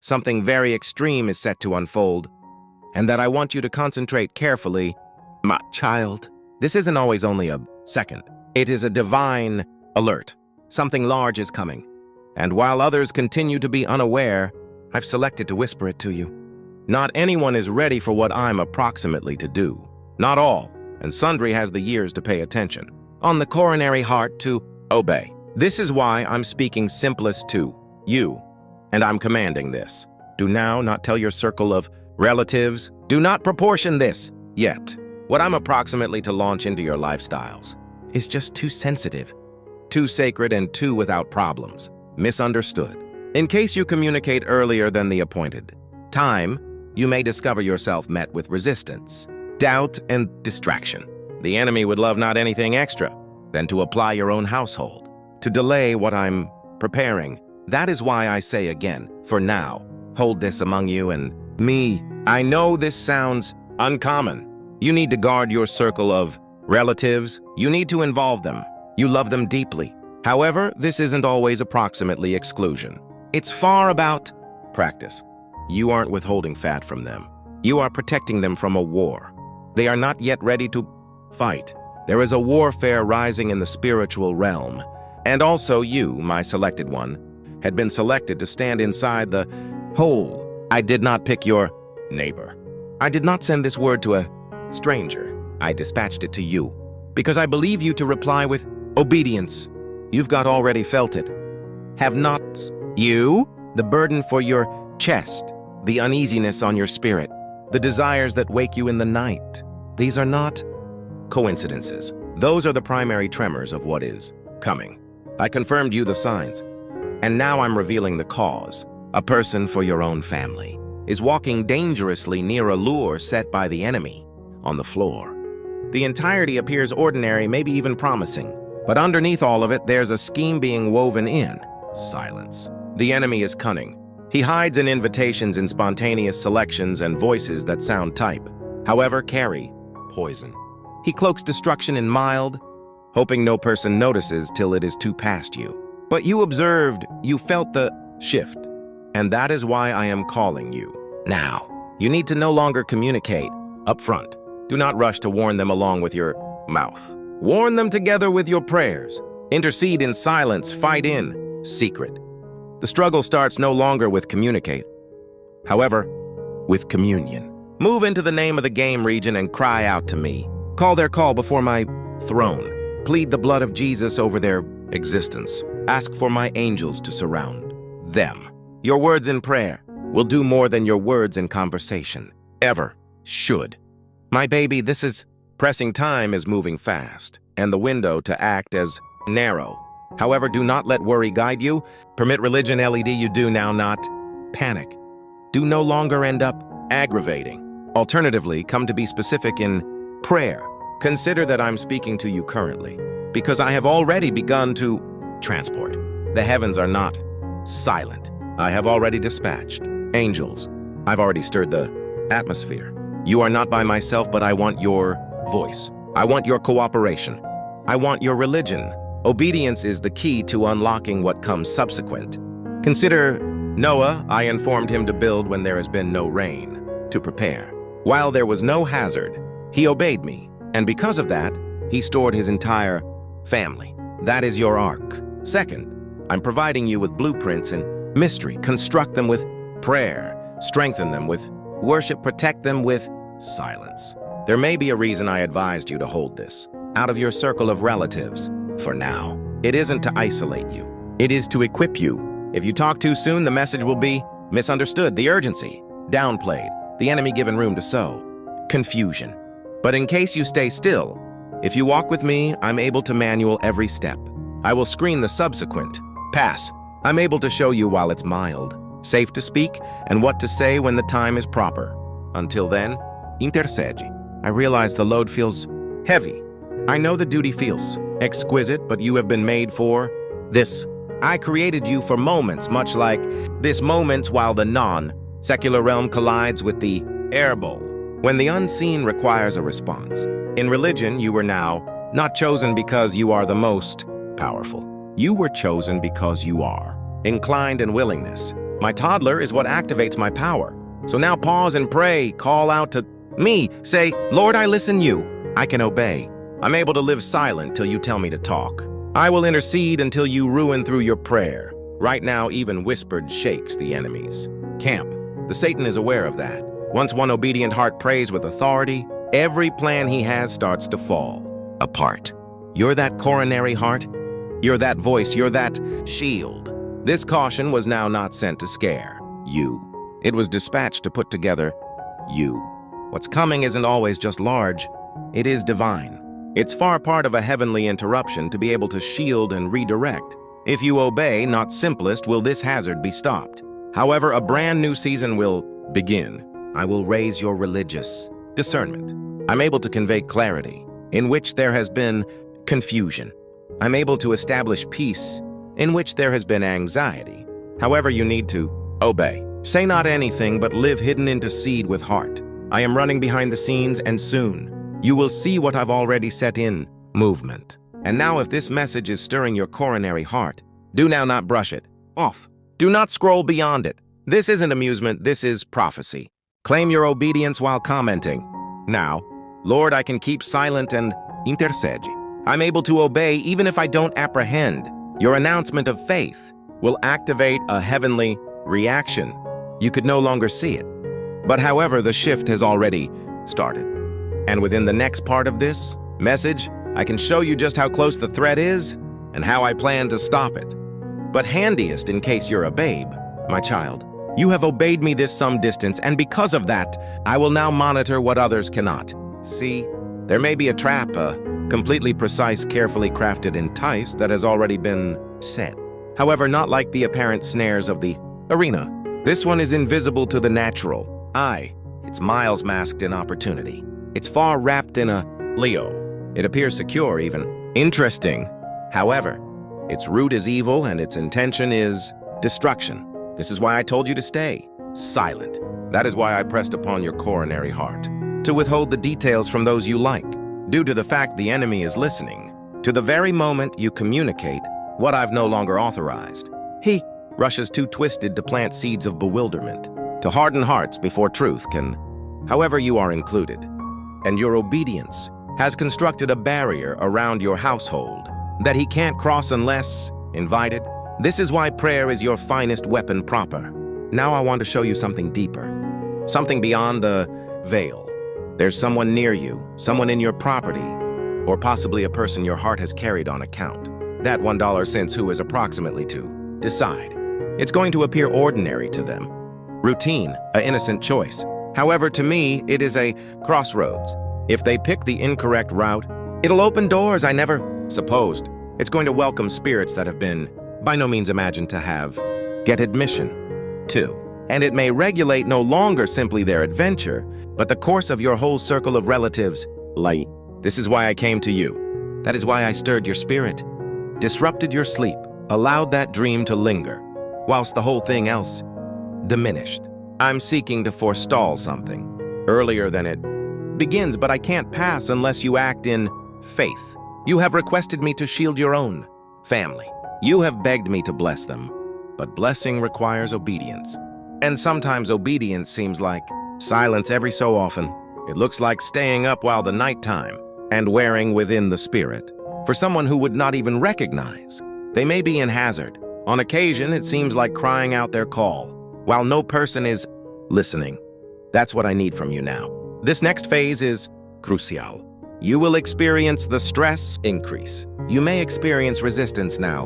something very extreme is set to unfold, and that I want you to concentrate carefully. My child, this isn't always only a second. It is a divine alert. Something large is coming. And while others continue to be unaware, I've selected to whisper it to you. Not anyone is ready for what I'm approximately to do. Not all, and sundry has the years to pay attention. On the coronary heart to obey. This is why I'm speaking simplest to you, and I'm commanding this. Do now not tell your circle of relatives. Do not proportion this yet. What I'm approximately to launch into your lifestyles is just too sensitive, too sacred, and too without problems. Misunderstood. In case you communicate earlier than the appointed time, you may discover yourself met with resistance, doubt, and distraction. The enemy would love not anything extra than to apply your own household, to delay what I'm preparing. That is why I say again, for now, hold this among you and me. I know this sounds uncommon. You need to guard your circle of relatives. You need to involve them. You love them deeply. However, this isn't always approximately exclusion. It's far about practice. You aren't withholding fat from them. You are protecting them from a war. They are not yet ready to fight. There is a warfare rising in the spiritual realm. And also you, my selected one, had been selected to stand inside the hole. I did not pick your neighbor. I did not send this word to a stranger. I dispatched it to you because I believe you to reply with obedience. You've got already felt it. Have not you? The burden for your chest, the uneasiness on your spirit, the desires that wake you in the night. These are not coincidences. Those are the primary tremors of what is coming. I confirmed you the signs, and now I'm revealing the cause. A person for your own family is walking dangerously near a lure set by the enemy on the floor. The entirety appears ordinary, maybe even promising, but underneath all of it, there's a scheme being woven in. Silence. The enemy is cunning. He hides in invitations in spontaneous selections and voices that sound type, however carry poison. He cloaks destruction in mild, hoping no person notices till it is too past you. But you observed, you felt the shift, and that is why I am calling you. Now, you need to no longer communicate up front. Do not rush to warn them along with your mouth. Warn them together with your prayers. Intercede in silence, fight in secret. The struggle starts no longer with communicate, however, with communion. Move into the name of the game region and cry out to me. Call their call before my throne. Plead the blood of Jesus over their existence. Ask for my angels to surround them. Your words in prayer will do more than your words in conversation ever should. My baby, this is pressing. Time is moving fast, and the window to act as narrow. However, do not let worry guide you. Permit religion LED you do now not panic. Do no longer end up aggravating. Alternatively, come to be specific in prayer. Consider that I'm speaking to you currently, because I have already begun to transport. The heavens are not silent. I have already dispatched angels. I've already stirred the atmosphere. You are not by myself, but I want your voice. I want your cooperation. I want your religion. Obedience is the key to unlocking what comes subsequent. Consider Noah. I informed him to build when there has been no rain, to prepare. While there was no hazard, he obeyed me, and because of that, he stored his entire family. That is your ark. Second, I'm providing you with blueprints and mystery. Construct them with prayer. Strengthen them with worship. Protect them with silence. There may be a reason I advised you to hold this out of your circle of relatives. For now, it isn't to isolate you. It is to equip you. If you talk too soon, the message will be misunderstood, the urgency, downplayed, the enemy given room to sow confusion. But in case you stay still, if you walk with me, I'm able to manual every step. I will screen the subsequent. Pass. I'm able to show you while it's mild, safe to speak, and what to say when the time is proper. Until then, intercede. I realize the load feels heavy. I know the duty feels exquisite, but you have been made for this. I created you for moments, much like this moments while the non-secular realm collides with the airbowl, when the unseen requires a response. In religion, you were now not chosen because you are the most powerful. You were chosen because you are inclined and willingness. My toddler is what activates my power. So now pause and pray, call out to me, say, Lord, I listen you. I can obey. I'm able to live silent till you tell me to talk. I will intercede until you ruin through your prayer. Right now, even whispered shakes the enemies. Camp. The Satan is aware of that. Once one obedient heart prays with authority, every plan he has starts to fall apart. You're that coronary heart. You're that voice. You're that shield. This caution was now not sent to scare you. It was dispatched to put together you. What's coming isn't always just large. It is divine. It's far part of a heavenly interruption to be able to shield and redirect. If you obey, not simplest, will this hazard be stopped. However, a brand new season will begin. I will raise your religious discernment. I'm able to convey clarity in which there has been confusion. I'm able to establish peace in which there has been anxiety. However, you need to obey. Say not anything, but live hidden into seed with heart. I am running behind the scenes, and soon you will see what I've already set in movement. And now if this message is stirring your coronary heart, do now not brush it off. Do not scroll beyond it. This isn't amusement, this is prophecy. Claim your obedience while commenting. Now, Lord, I can keep silent and intercede. I'm able to obey even if I don't apprehend. Your announcement of faith will activate a heavenly reaction. You could no longer see it. But however, the shift has already started. And within the next part of this message, I can show you just how close the threat is and how I plan to stop it. But handiest in case you're a babe, my child, you have obeyed me this some distance, and because of that, I will now monitor what others cannot. See, there may be a trap, a completely precise, carefully crafted entice that has already been set. However, not like the apparent snares of the arena. This one is invisible to the natural eye. It's miles masked in opportunity. It's far wrapped in a Leo. It appears secure, even interesting. However, its root is evil and its intention is destruction. This is why I told you to stay silent. That is why I pressed upon your coronary heart, to withhold the details from those you like, due to the fact the enemy is listening. To the very moment you communicate what I've no longer authorized, he rushes too twisted to plant seeds of bewilderment, to harden hearts before truth can. However, you are included, and your obedience has constructed a barrier around your household that he can't cross unless invited. This is why prayer is your finest weapon proper. Now I want to show you something deeper, something beyond the veil. There's someone near you, someone in your property, or possibly a person your heart has carried on account. That $1 since who is approximately to decide. It's going to appear ordinary to them. Routine, an innocent choice. However, to me, it is a crossroads. If they pick the incorrect route, it'll open doors I never supposed. It's going to welcome spirits that have been by no means imagined to get admission to. And it may regulate no longer simply their adventure, but the course of your whole circle of relatives. Light. This is why I came to you. That is why I stirred your spirit, disrupted your sleep, allowed that dream to linger, whilst the whole thing else diminished. I'm seeking to forestall something earlier than it begins, but I can't pass unless you act in faith. You have requested me to shield your own family. You have begged me to bless them, but blessing requires obedience. And sometimes obedience seems like silence every so often. It looks like staying up while the nighttime and wearing within the spirit. For someone who would not even recognize, they may be in hazard. On occasion, it seems like crying out their call, while no person is listening. That's what I need from you now. This next phase is crucial. You will experience the stress increase. You may experience resistance now,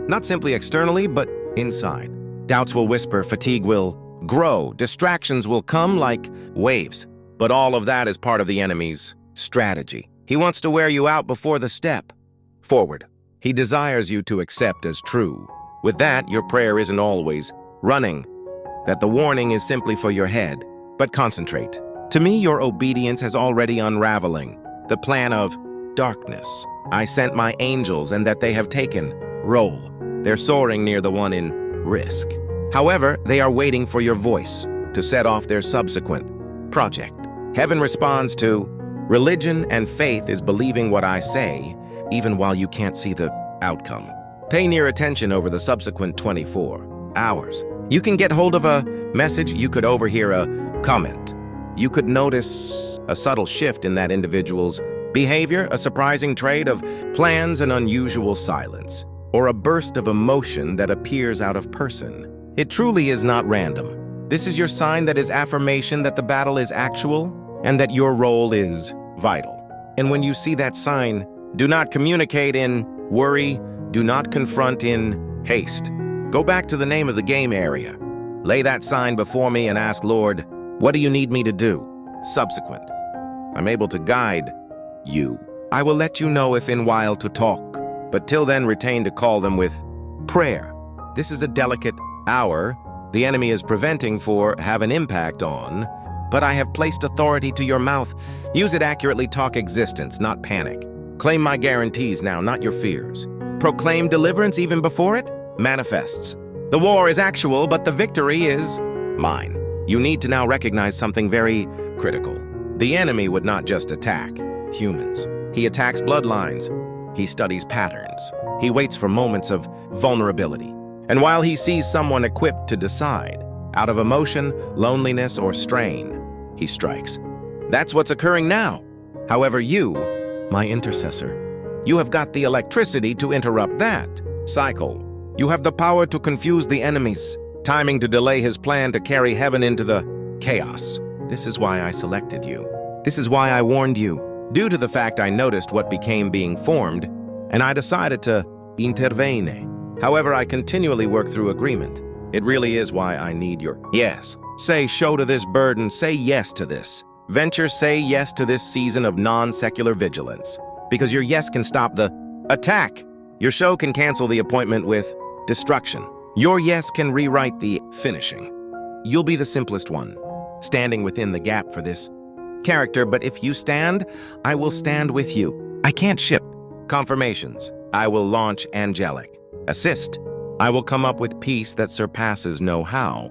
not simply externally, but inside. Doubts will whisper, fatigue will grow, distractions will come like waves. But all of that is part of the enemy's strategy. He wants to wear you out before the step forward. He desires you to accept as true. With that, your prayer isn't always running, that the warning is simply for your head, but concentrate. To me, your obedience has already unraveling the plan of darkness. I sent my angels and that they have taken roll. They're soaring near the one in risk. However, they are waiting for your voice to set off their subsequent project. Heaven responds to religion, and faith is believing what I say, even while you can't see the outcome. Pay near attention over the subsequent 24 hours. You can get hold of a message, you could overhear a comment. You could notice a subtle shift in that individual's behavior, a surprising trait of plans and unusual silence, or a burst of emotion that appears out of person. It truly is not random. This is your sign that is affirmation that the battle is actual and that your role is vital. And when you see that sign, do not communicate in worry, do not confront in haste. Go back to the name of the game area. Lay that sign before me and ask, Lord, what do you need me to do? Subsequent. I'm able to guide you. I will let you know if in while to talk, but till then retain to call them with prayer. This is a delicate hour the enemy is preventing for have an impact on, but I have placed authority to your mouth. Use it accurately, talk existence, not panic. Claim my guarantees now, not your fears. Proclaim deliverance even before it manifests. The war is actual, but the victory is mine. You need to now recognize something very critical. The enemy would not just attack humans. He attacks bloodlines. He studies patterns. He waits for moments of vulnerability. And while he sees someone equipped to decide, out of emotion, loneliness, or strain, he strikes. That's what's occurring now. However, you, my intercessor, you have got the electricity to interrupt that cycle. You have the power to confuse the enemy's timing to delay his plan to carry heaven into the chaos. This is why I selected you. This is why I warned you. Due to the fact I noticed what became being formed, and I decided to intervene. However, I continually work through agreement. It really is why I need your yes. Say show to this burden, say yes to this. Venture, say yes to this season of non-secular vigilance. Because your yes can stop the attack. Your show can cancel the appointment with destruction. Your yes can rewrite the finishing. You'll be the simplest one, standing within the gap for this character, but if you stand, I will stand with you. I can't ship confirmations. I will launch angelic. Assist. I will come up with peace that surpasses know-how.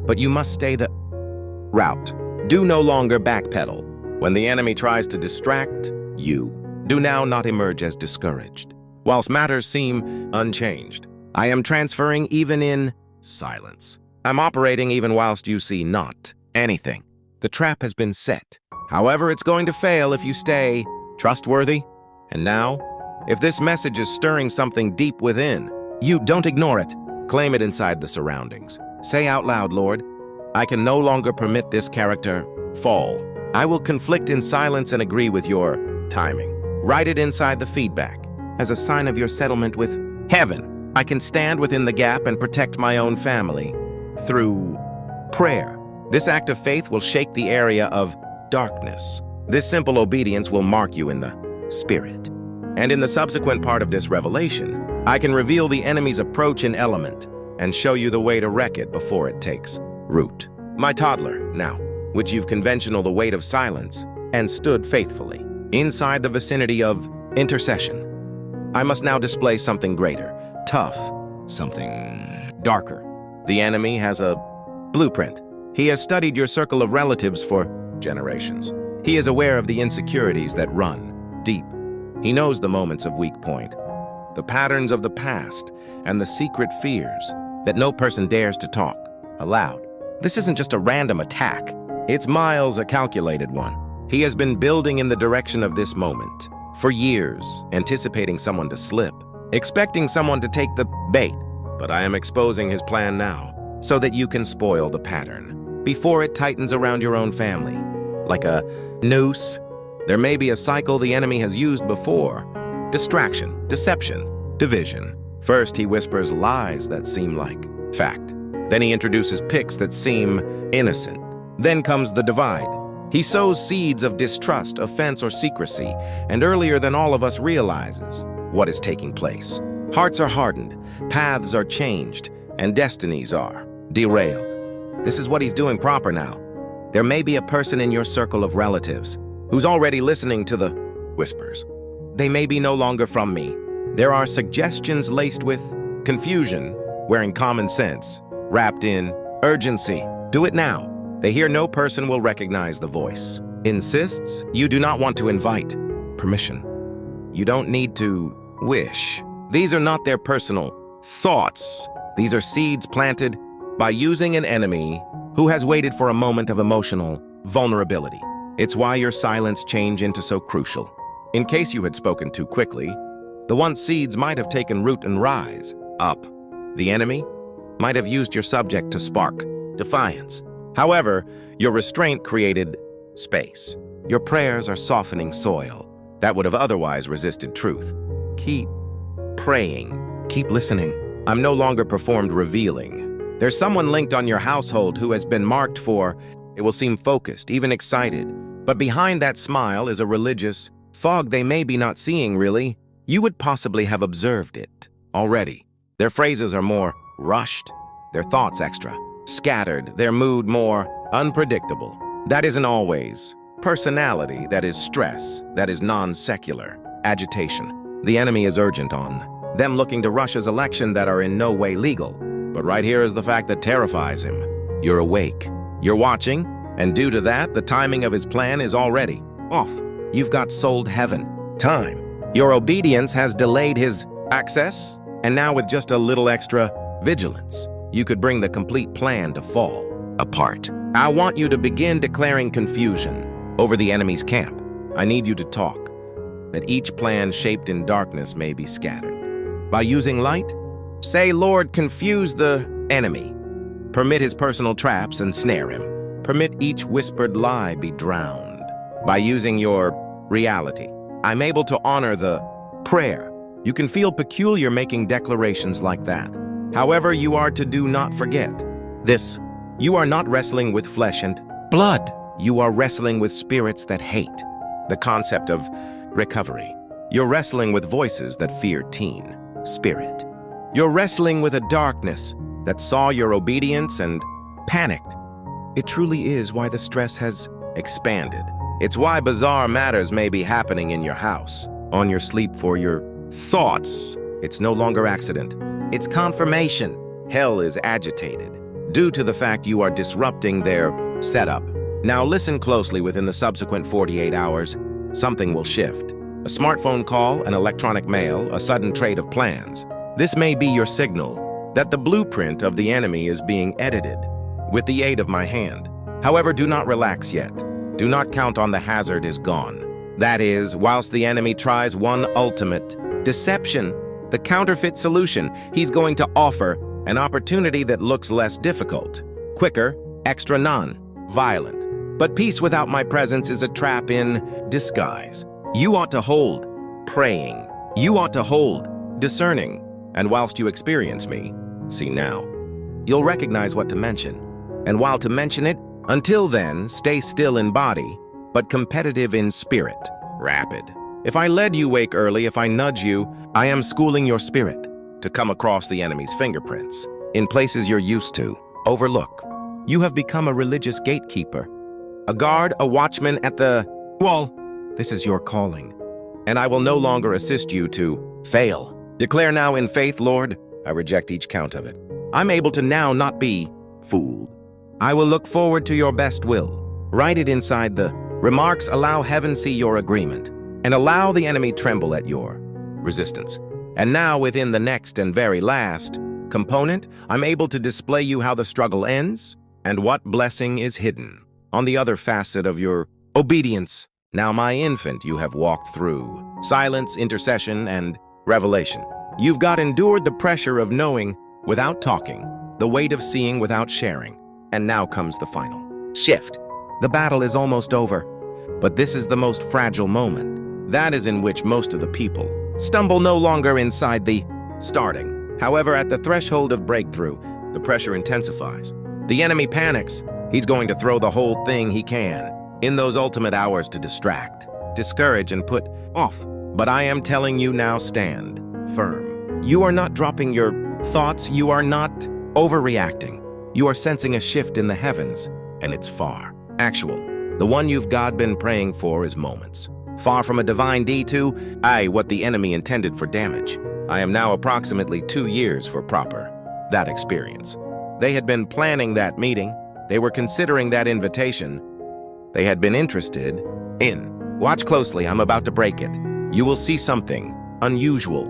But you must stay the route. Do no longer backpedal. When the enemy tries to distract you, do now not emerge as discouraged. Whilst matters seem unchanged, I am transferring even in silence. I'm operating even whilst you see not anything. The trap has been set. However, it's going to fail if you stay trustworthy. And now, if this message is stirring something deep within, you don't ignore it. Claim it inside the surroundings. Say out loud, Lord, I can no longer permit this character fall. I will conflict in silence and agree with your timing. Write it inside the feedback as a sign of your settlement with heaven. I can stand within the gap and protect my own family through prayer. This act of faith will shake the area of darkness. This simple obedience will mark you in the spirit. And in the subsequent part of this revelation, I can reveal the enemy's approach in element and show you the way to wreck it before it takes root. My toddler, now, which you've conventional the weight of silence and stood faithfully inside the vicinity of intercession. I must now display something greater, tough, something darker. The enemy has a blueprint. He has studied your circle of relatives for generations. He is aware of the insecurities that run deep. He knows the moments of weak point, the patterns of the past, and the secret fears that no person dares to talk aloud. This isn't just a random attack. It's Miles, a calculated one. He has been building in the direction of this moment for years, anticipating someone to slip, expecting someone to take the bait. But I am exposing his plan now so that you can spoil the pattern before it tightens around your own family. Like a noose, there may be a cycle the enemy has used before. Distraction, deception, division. First, he whispers lies that seem like fact. Then he introduces pics that seem innocent. Then comes the divide. He sows seeds of distrust, offense, or secrecy, and earlier than all of us realizes what is taking place. Hearts are hardened, paths are changed, and destinies are derailed. This is what he's doing proper now. There may be a person in your circle of relatives who's already listening to the whispers. They may be no longer from me. There are suggestions laced with confusion, wearing common sense, wrapped in urgency. Do it now. They hear no person will recognize the voice. Insists you do not want to invite permission. You don't need to wish. These are not their personal thoughts. These are seeds planted by using an enemy who has waited for a moment of emotional vulnerability. It's why your silence change into so crucial. In case you had spoken too quickly, the once seeds might have taken root and rise up. The enemy might have used your subject to spark defiance. However, your restraint created space. Your prayers are softening soil that would have otherwise resisted truth. Keep praying. Keep listening. I'm no longer performed revealing. There's someone linked on your household who has been marked for, it will seem focused, even excited. But behind that smile is a religious fog they may be not seeing really. You would possibly have observed it already. Their phrases are more rushed, their thoughts extra, scattered, their mood more unpredictable. That isn't always personality, that is stress, that is non-secular agitation. The enemy is urgent on them looking to rush his election that are in no way legal. But right here is the fact that terrifies him. You're awake, you're watching, and due to that, the timing of his plan is already off. You've got sold heaven, time. Your obedience has delayed his access, and now with just a little extra vigilance, you could bring the complete plan to fall apart. I want you to begin declaring confusion over the enemy's camp. I need you to talk, that each plan shaped in darkness may be scattered. By using light, say, Lord, confuse the enemy. Permit his personal traps and snare him. Permit each whispered lie be drowned. By using your reality, I'm able to honor the prayer. You can feel peculiar making declarations like that. However, you are to do not forget this. You are not wrestling with flesh and blood. You are wrestling with spirits that hate. The concept of recovery. You're wrestling with voices that fear teen spirit. You're wrestling with a darkness that saw your obedience and panicked. It truly is why the stress has expanded. It's why bizarre matters may be happening in your house, on your sleep for your thoughts. It's no longer accident. It's confirmation. Hell is agitated due to the fact you are disrupting their setup. Now listen closely. Within the subsequent 48 hours, something will shift. A smartphone call, an electronic mail, a sudden trade of plans. This may be your signal that the blueprint of the enemy is being edited with the aid of my hand. However, do not relax yet. Do not count on the hazard is gone. That is, whilst the enemy tries one ultimate deception, the counterfeit solution, he's going to offer an opportunity that looks less difficult, quicker, extra non-violent. But peace without my presence is a trap in disguise. You ought to hold praying. You ought to hold discerning. And whilst you experience me, see now, you'll recognize what to mention. And while to mention it, until then, stay still in body, but competitive in spirit, rapid. If I led you wake early, if I nudge you, I am schooling your spirit to come across the enemy's fingerprints in places you're used to. Overlook. You have become a religious gatekeeper, a guard, a watchman at the wall. This is your calling, and I will no longer assist you to fail. Declare now in faith, Lord, I reject each count of it. I'm able to now not be fooled. I will look forward to your best will. Write it inside the remarks. Allow heaven see your agreement, and allow the enemy tremble at your resistance. And now within the next and very last component, I'm able to display you how the struggle ends and what blessing is hidden on the other facet of your obedience. Now, my infant, you have walked through silence, intercession, and revelation. You've got endured the pressure of knowing without talking, the weight of seeing without sharing. And now comes the final shift. The battle is almost over, but this is the most fragile moment. That is in which most of the people stumble no longer inside the starting. However, at the threshold of breakthrough, the pressure intensifies. The enemy panics. He's going to throw the whole thing he can in those ultimate hours to distract, discourage, and put off. But I am telling you now, stand firm. You are not dropping your thoughts. You are not overreacting. You are sensing a shift in the heavens, and it's far. Actual. The one you've God been praying for is moments. Far from a divine D2, what the enemy intended for damage. I am now approximately 2 years for proper that experience. They had been planning that meeting. They were considering that invitation. They had been interested in. Watch closely, I'm about to break it. You will see something unusual.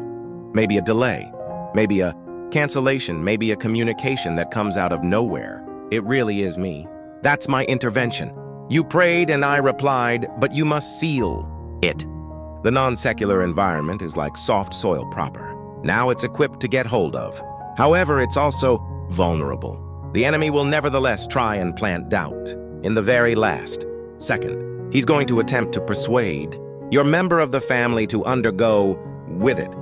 Maybe a delay. Maybe a Cancellation may be a communication that comes out of nowhere. It really is me. That's my intervention. You prayed and I replied, but you must seal it. The non-secular environment is like soft soil proper. Now it's equipped to get hold of. However, it's also vulnerable. The enemy will nevertheless try and plant doubt. In the very last second, he's going to attempt to persuade your member of the family to undergo with it.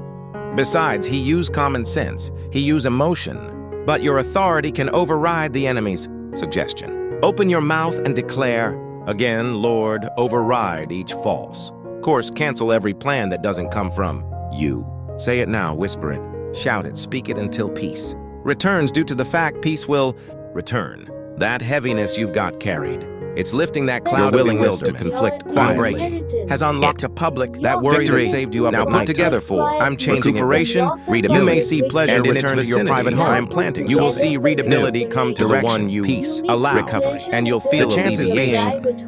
Besides, he used common sense, he used emotion, but your authority can override the enemy's suggestion. Open your mouth and declare, again, Lord, override each false. Of course, cancel every plan that doesn't come from you. Say it now, whisper it, shout it, speak it until peace returns due to the fact peace will return. That heaviness you've got carried. It's lifting that cloud of willingness to conflict quietly. Has unlocked a public that worry that saved you up now put together for. I'm changing recuperation, readability. You may see pleasure return to your private home. I'm planting. You will see readability come to the one you peace, allow, recovery, and you'll feel the chances being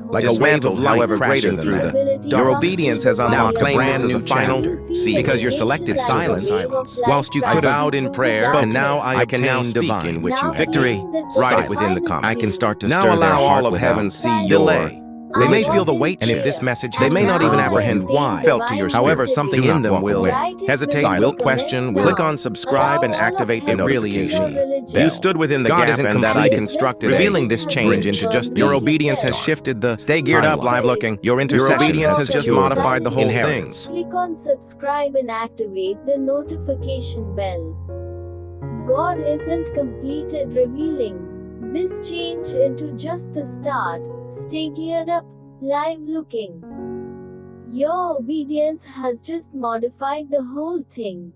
like a wave of light, however greater through the. Your obedience has unlocked a brand new channel because your selected silence. Whilst you could have vowed in prayer, and now I can now speak in which you victory. Write it within the comments. I can start to now allow all of heaven see delay. They may feel the weight, and if this message, they may not even apprehend why felt to your spirit. However, something in them will hesitate, will question, will click on subscribe and activate the notification. You stood within the gap and that I constructed, revealing this change into just your obedience has shifted the stay geared up, live looking. Your obedience has just modified the whole thing. Click on subscribe and activate the notification bell. God isn't completed revealing this change into just the start. Stay geared up, live looking. Your obedience has just modified the whole thing.